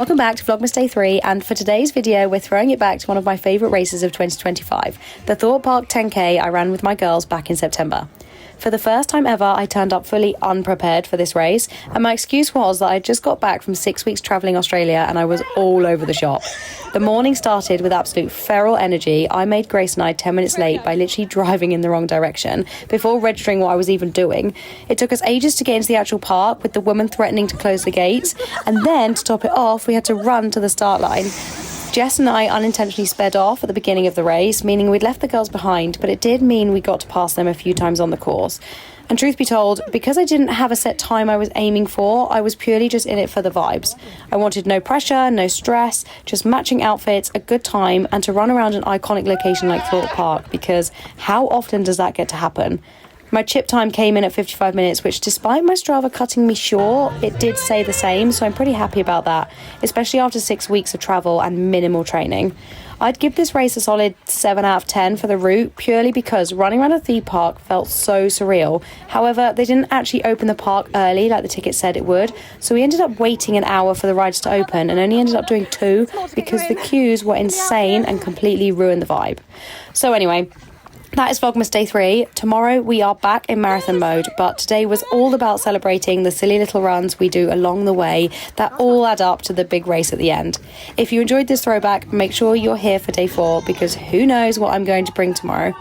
Welcome back to Vlogmas Day 3, and for today's video we're throwing it back to one of my favourite races of 2025, the Thorpe Park 10k I ran with my girls back in September. For the first time ever, I turned up fully unprepared for this race, and my excuse was that I just got back from 6 weeks travelling Australia and I was all over the shop. The morning started with absolute feral energy. I made Grace and I 10 minutes late by literally driving in the wrong direction before registering what I was even doing. It took us ages to get into the actual park, with the woman threatening to close the gates, and then to top it off we had to run to the start line. Jess and I unintentionally sped off at the beginning of the race, meaning we'd left the girls behind, but it did mean we got to pass them a few times on the course. And truth be told, because I didn't have a set time I was aiming for, I was purely just in it for the vibes. I wanted no pressure, no stress, just matching outfits, a good time, and to run around an iconic location like Thorpe Park, because how often does that get to happen? My chip time came in at 55 minutes, which despite my Strava cutting me short, it did say the same, so I'm pretty happy about that, especially after 6 weeks of travel and minimal training. I'd give this race a solid 7 out of 10 for the route, purely because running around a theme park felt so surreal. However, they didn't actually open the park early like the ticket said it would, so we ended up waiting an hour for the rides to open and only ended up doing 2 because the queues were insane and completely ruined the vibe. So anyway, that is Vlogmas Day 3. Tomorrow we are back in marathon mode, but today was all about celebrating the silly little runs we do along the way that all add up to the big race at the end. If you enjoyed this throwback, make sure you're here for Day 4, because who knows what I'm going to bring tomorrow.